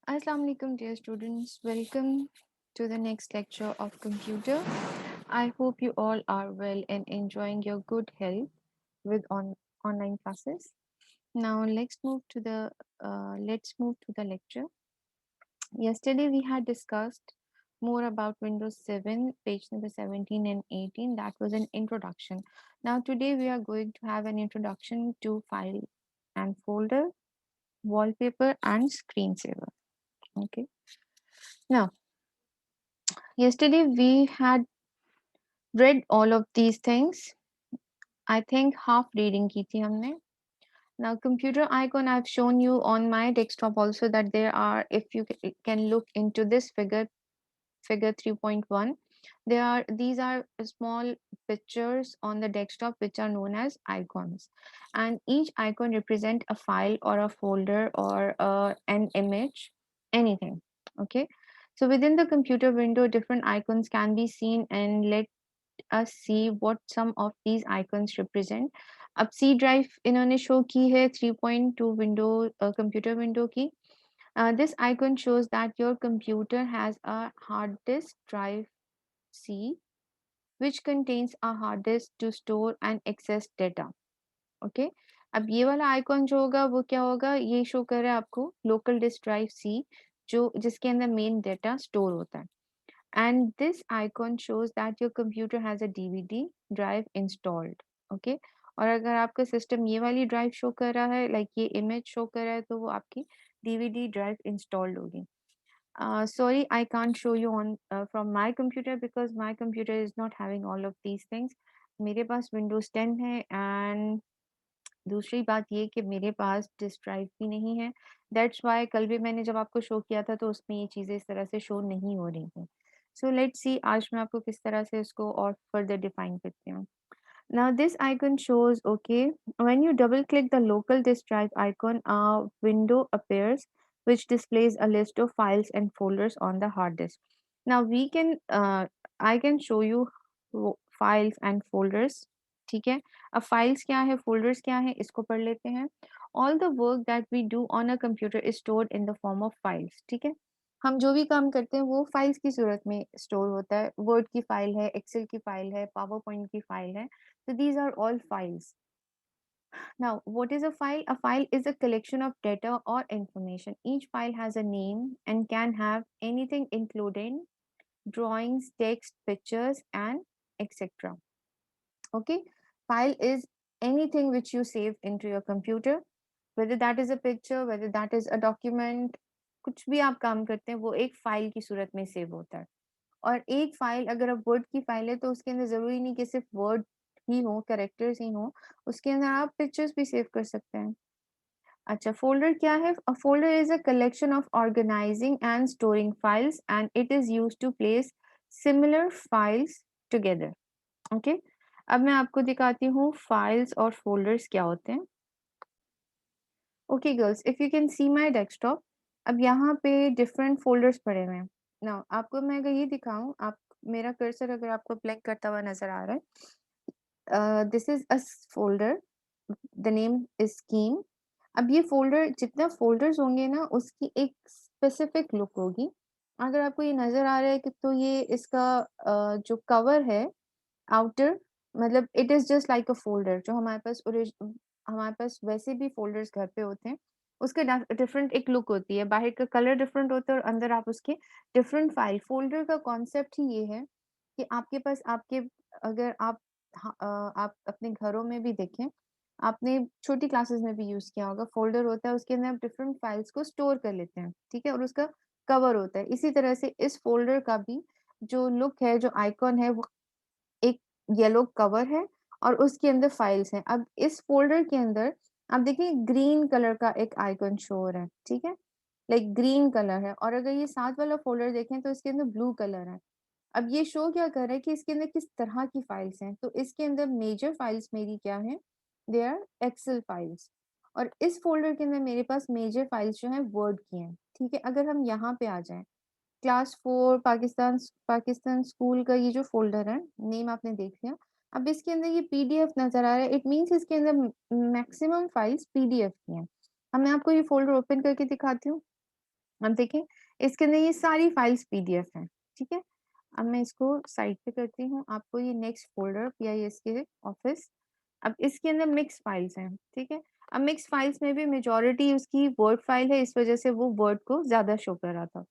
Assalamu alaikum, dear students. Welcome to the next lecture of computer. I hope you all are well and enjoying your good health with online classes. Now let's move to the lecture. Yesterday we had discussed more about Windows 7, page number 17 and 18. That was an introduction. Now today we are going to have an introduction to file and folder, wallpaper, and screensaver. Okay. Now yesterday we had read all of these things. I think half reading की थी हमने. Now computer icon I've shown you on my desktop also that there are, if you can look into this figure 3.1, these are small pictures on the desktop which are known as icons, and each icon represent a file or a folder or an image, anything. Okay, so within the computer window different icons can be seen, and let us see what some of these icons represent. अब C drive इन्होंने show की है 3.2 window computer window की. This icon shows that your computer has a hard disk drive C, which contains a hard disk to store and access data. Okay. अब ये वाला icon जो होगा वो क्या होगा, ये शो कर रहा है आपको लोकल डिस्क ड्राइव सी, जो जिसके अंदर मेन डेटा स्टोर होता है. And this icon shows that your computer has a DVD drive installed. Okay. और अगर आपका सिस्टम ये वाली ड्राइव शो कर रहा है, लाइक ये इमेज शो कर रहा है, तो वो आपकी DVD ड्राइव इंस्टॉल्ड होगी. Sorry, I can't show you on from my computer because my computer is not having all of these things. मेरे पास Windows 10 है, and दूसरी बात ये कि मेरे पास डिस्क ड्राइव भी नहीं है. दैट्स वाई कल भी मैंने जब आपको शो किया था तो उसमें ये चीज़ें इस तरह से शो नहीं हो रही थी. सो लेट्स सी आज मैं आपको किस तरह से इसको और फर्दर डिफाइन करती हूँ. Now this icon shows, okay, when you double click the local disk drive icon, a window appears which displays a list of files and folders on the hard disk. Now I can show you files and folders. ठीक है. अब files क्या है, folders क्या है, इसको पढ़ लेते हैं. All the work that we do on a computer is stored in the form of files. ठीक है. हम जो भी काम करते हैं वो फाइल्स की सूरत में स्टोर होता है. वर्ड की फाइल है, एक्सेल की फाइल है, पावर पॉइंट की फाइल है. So these are all files. Now, what is a file? A file is a collection of data or information. Each file has a name and can have anything including drawings, text, pictures, and etc. Okay, file is anything which you save into your computer, whether that is a picture, whether that is a document. कुछ भी आप काम करते हैं वो एक file की सूरत में सेव होता है. और एक फाइल अगर अब वर्ड की फाइल है तो उसके अंदर ज़रूरी नहीं कि सिर्फ वर्ड ही हो, कैरेक्टर्स ही हो, उसके अंदर आप पिक्चर्स भी सेव कर सकते हैं. अच्छा, फोल्डर क्या है? A folder is a collection of organizing and storing files and it is used to place similar files together. Okay, अब मैं आपको दिखाती हूँ फाइल्स और फोल्डर्स क्या होते हैं. Okay girls, if you can see my desktop, अब यहाँ पे डिफरेंट फोल्डर्स पड़े हुए हैं. नाउ आपको मैं अगर ये दिखाऊं, आप मेरा कर्सर अगर आपको ब्लिंक करता हुआ नजर आ रहा है, this is a folder, the name is scheme. अब ये फोल्डर, जितना फोल्डर्स होंगे ना उसकी एक स्पेसिफिक लुक होगी. अगर आपको ये नजर आ रहा है कि तो ये इसका जो कवर है आउटर, मतलब it is just like a folder जो हमारे पास वैसे भी फोल्डर्स घर पे होते हैं. उसके डिफरेंट एक लुक होती है, बाहर का कलर डिफरेंट होता है और अंदर आप उसके डिफरेंट फाइल. फोल्डर का कॉन्सेप्ट ही ये है कि आपके पास आपके अगर आप आप अपने घरों में भी देखें, आपने छोटी क्लासेस में भी यूज किया होगा. फोल्डर होता है, उसके अंदर आप डिफरेंट फाइल्स को स्टोर कर लेते हैं. ठीक है, और उसका कवर होता है. इसी तरह से इस फोल्डर का भी जो लुक है, जो आइकॉन है, वो एक येलो कवर है और उसके अंदर फाइल्स हैं. अब इस फ़ोल्डर के अंदर आप देखिए ग्रीन कलर का एक आइकन शो हो रहा है, ठीक है? लाइक ग्रीन कलर है, और अगर ये साथ वाला फ़ोल्डर देखें तो इसके अंदर ब्लू कलर है. अब ये शो क्या कर रहा है कि इसके अंदर किस तरह की फाइल्स हैं. तो इसके अंदर मेजर फाइल्स मेरी क्या हैं? They are excel files. और इस फ़ोल्डर के अंदर मेरे पास मेजर फाइल्स जो हैं वर्ड की हैं, ठीक है? अगर हम यहाँ पे आ जाएँ, क्लास 4 पाकिस्तान स्कूल का ये जो फ़ोल्डर है, नेम आपने देख लिया. अब इसके अंदर ये पीडीएफ नज़र आ रहा है, इट मीन्स इसके अंदर मैक्सिमम फाइल्स पीडीएफ की हैं. अब मैं आपको ये फ़ोल्डर ओपन करके दिखाती हूँ. अब देखें इसके अंदर ये सारी फाइल्स पीडीएफ हैं, ठीक है। अब मैं इसको साइड पे करती हूँ, आपको ये नेक्स्ट फोल्डर पीआईएस के ऑफिस, अब इसके अंदर मिक्स फाइल्स हैं, ठीक है। अब मिक्स फाइल्स में भी मेजॉरिटी उसकी वर्ड फाइल है, इस वजह से वो वर्ड को ज्यादा शो कर रहा था।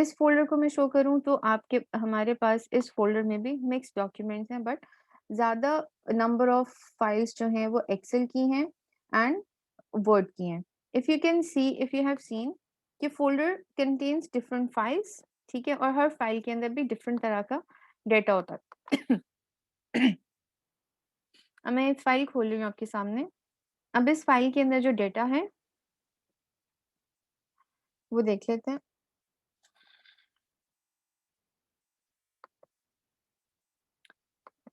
इस फ़ोल्डर को मैं शो करूँ तो आपके हमारे पास इस फ़ोल्डर में भी मिक्स डॉक्यूमेंट्स हैं, बट ज़्यादा नंबर ऑफ फाइल्स जो हैं वो एक्सेल की हैं एंड वर्ड की हैं। इफ यू हैव सीन कि फ़ोल्डर कंटेन्स डिफरेंट फाइल्स, ठीक है, और हर फाइल के अंदर भी डिफरेंट तरह का डेटा होता है। अब मैं इस फाइल खोल रही हूँ आपके सामने। अब इस फाइल के अंदर जो डेटा है वो देख लेते हैं।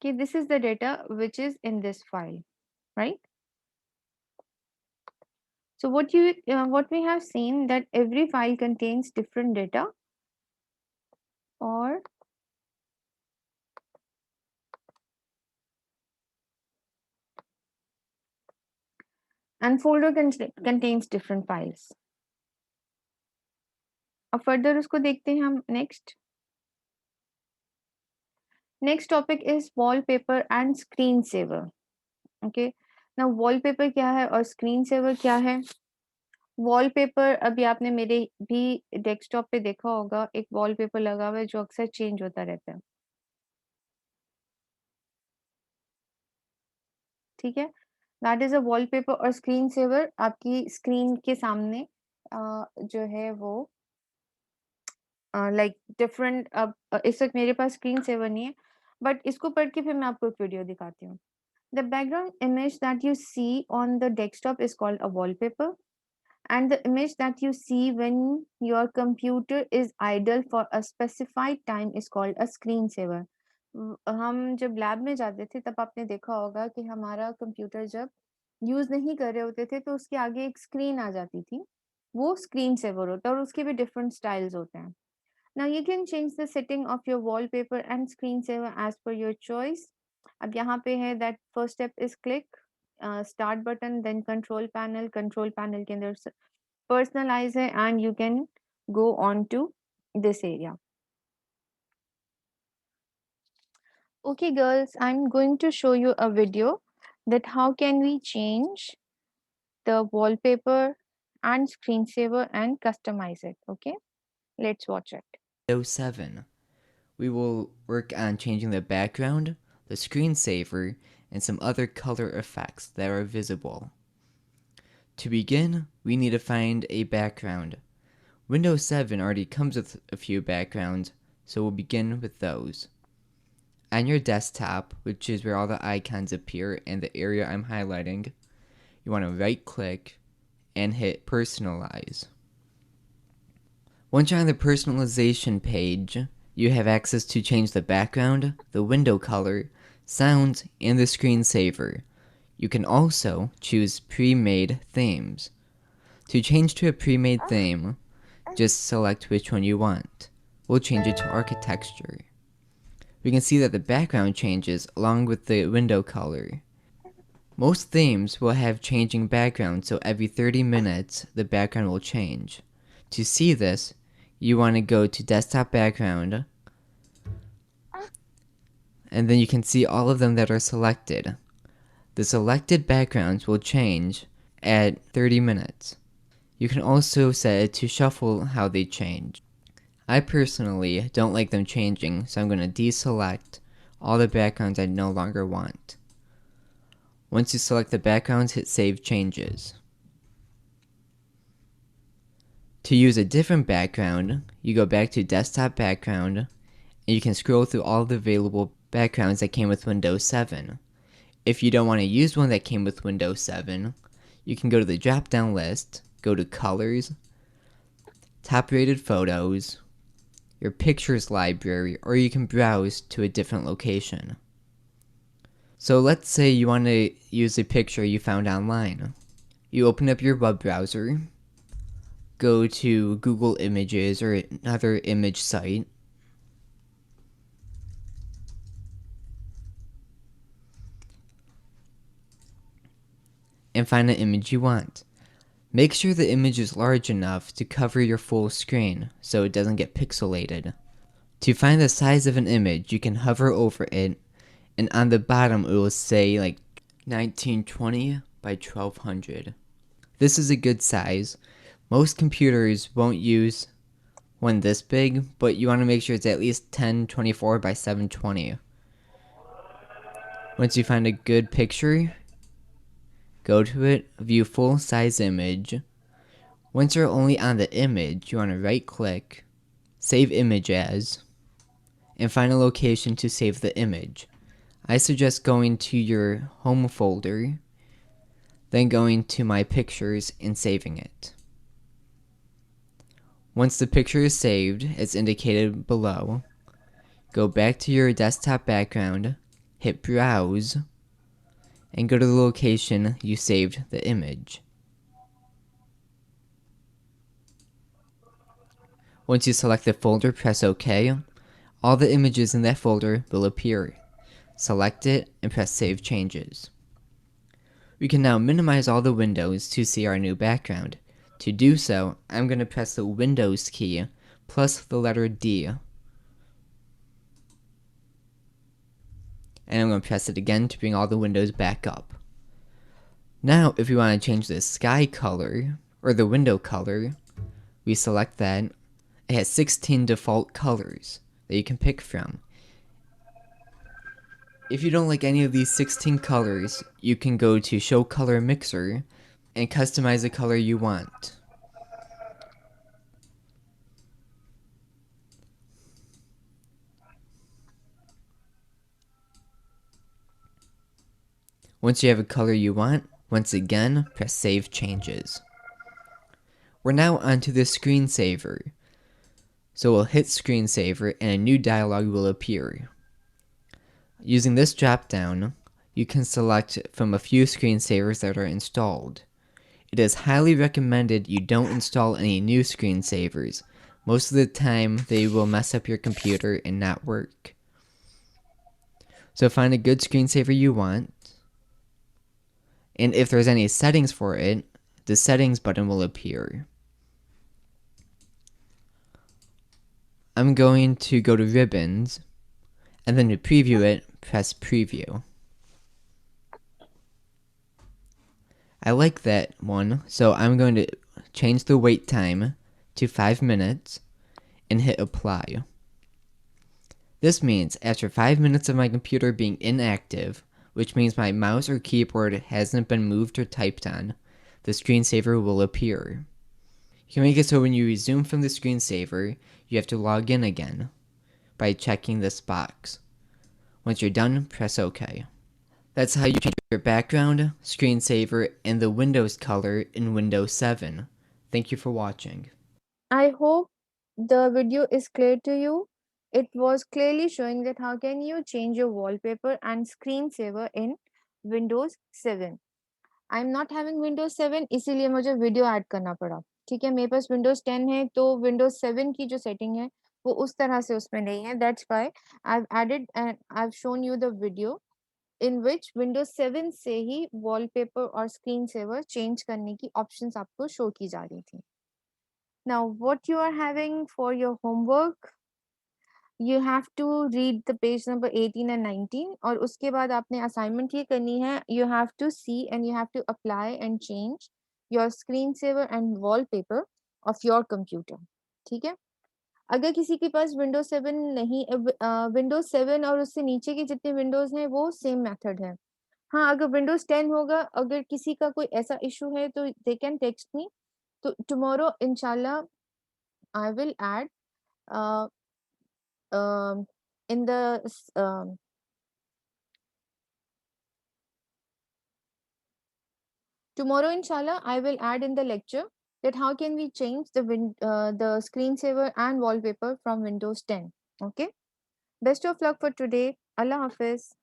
कि this is the data which is in this file, right? So what we have seen that every file contains different data, or and folder contains different files. अब further उसको देखते हैं हम next. Next topic is wallpaper and screensaver. Okay. Now wallpaper क्या है और screensaver क्या है? वॉलपेपर अभी आपने मेरे भी डेस्कटॉप पे देखा होगा, एक वॉलपेपर लगा हुआ है जो अक्सर चेंज होता रहता है, ठीक है। That is a wallpaper. और स्क्रीन सेवर आपकी स्क्रीन के सामने जो है वो लाइक डिफरेंट। अब इस वक्त मेरे पास स्क्रीन सेवर नहीं है, बट इसको पढ़ के फिर मैं आपको एक वीडियो दिखाती हूँ। The background image that you see on the desktop is called a wallpaper, and the image that you see when your computer is idle for a specified time is called a screensaver. हम जब lab में जाते थे तब आपने देखा होगा कि हमारा कंप्यूटर जब यूज नहीं कर रहे होते थे तो उसके आगे एक स्क्रीन आ जाती थी, वो स्क्रीन सेवर होता है और उसके भी डिफरेंट स्टाइल्स होते हैं। Now you can change the setting of your wallpaper and screensaver as per your choice. अब यहाँ पे है that first step is click start button, then control panel के अंदर personalize है and you can go on to this area. Okay girls, I'm going to show you a video that how can we change the wallpaper and screensaver and customize it. Okay, let's watch it. Windows 7. We will work on changing the background, the screensaver, and some other color effects that are visible. To begin, we need to find a background. Windows 7 already comes with a few backgrounds, so we'll begin with those. On your desktop, which is where all the icons appear and the area I'm highlighting, you want to right click and hit Personalize. Once you're on the personalization page, you have access to change the background, the window color, sounds, and the screensaver. You can also choose pre-made themes. To change to a pre-made theme, just select which one you want. We'll change it to architecture. We can see that the background changes along with the window color. Most themes will have changing backgrounds, so every 30 minutes the background will change. To see this, you want to go to desktop background, and then you can see all of them that are selected. The selected backgrounds will change at 30 minutes. You can also set it to shuffle how they change. I personally don't like them changing, so I'm going to deselect all the backgrounds I no longer want. Once you select the backgrounds, hit Save Changes. To use a different background, you go back to Desktop Background, and you can scroll through all the available backgrounds that came with Windows 7. If you don't want to use one that came with Windows 7, you can go to the drop-down list, go to Colors, Top-Rated Photos, your Pictures library, or you can browse to a different location. So let's say you want to use a picture you found online. You open up your web browser, go to Google Images or another image site, and find the image you want. Make sure the image is large enough to cover your full screen so it doesn't get pixelated. To find the size of an image, you can hover over it, and on the bottom it will say like 1920 by 1200. This is a good size. Most computers won't use one this big, but you want to make sure it's at least 1024 by 720. Once you find a good picture, go to it, view full size image. Once you're only on the image, you want to right click, save image as, and find a location to save the image. I suggest going to your home folder, then going to my pictures and saving it. Once the picture is saved, as indicated below, go back to your desktop background, hit browse, and go to the location you saved the image. Once you select the folder, press OK. All the images in that folder will appear. Select it and press Save Changes. We can now minimize all the windows to see our new background. To do so, I'm going to press the Windows key plus the letter D. And I'm going to press it again to bring all the windows back up. Now, if we want to change the sky color, or the window color, we select that. It has 16 default colors that you can pick from. If you don't like any of these 16 colors, you can go to Show Color Mixer and customize the color you want. Once you have a color you want, once again, press Save Changes. We're now onto the screensaver. So we'll hit screensaver and a new dialog will appear. Using this drop down, you can select from a few screensavers that are installed. It is highly recommended you don't install any new screensavers. Most of the time, they will mess up your computer and not work. So find a good screensaver you want, and if there's any settings for it, the settings button will appear. I'm going to go to ribbons, and then to preview it, press preview. I like that one, so I'm going to change the wait time to 5 minutes and hit apply. This means after 5 minutes of my computer being inactive, which means my mouse or keyboard hasn't been moved or typed on, the screensaver will appear. You can make it so when you resume from the screensaver, you have to log in again by checking this box. Once you're done, press OK. That's how you change your background, screensaver, and the Windows color in Windows 7. Thank you for watching. I hope the video is clear to you. It was clearly showing that how can you change your wallpaper and screensaver in Windows 7. I'm not having Windows 7, इसीलिए मुझे video add करना पड़ा। ठीक है, मेरे पास Windows 10 है, तो Windows 7 की जो सेटिंग है वो उस तरह से उसमें नहीं है। That's why I've added and I've shown you the video in which Windows 7 से ही wallpaper और screensaver change करने की options आपको show की जा रही थी। Now, what you are having for your homework, you have to read the page number 18 and 19 और उसके बाद आपने assignment ये करनी है, you have to see and you have to apply and change your screensaver and wallpaper of your computer. ठीक है, अगर किसी के पास Windows 7 नहीं, Windows 7 और उससे नीचे के जितने Windows हैं वो same method है। हाँ, अगर Windows 10 होगा, अगर किसी का कोई ऐसा issue है तो they can text me. तो tomorrow inshallah I will add uh, um, in the tomorrow inshallah I will add in the lecture that how can we change the screensaver and wallpaper from Windows 10. Okay, best of luck for today. Allah Hafiz.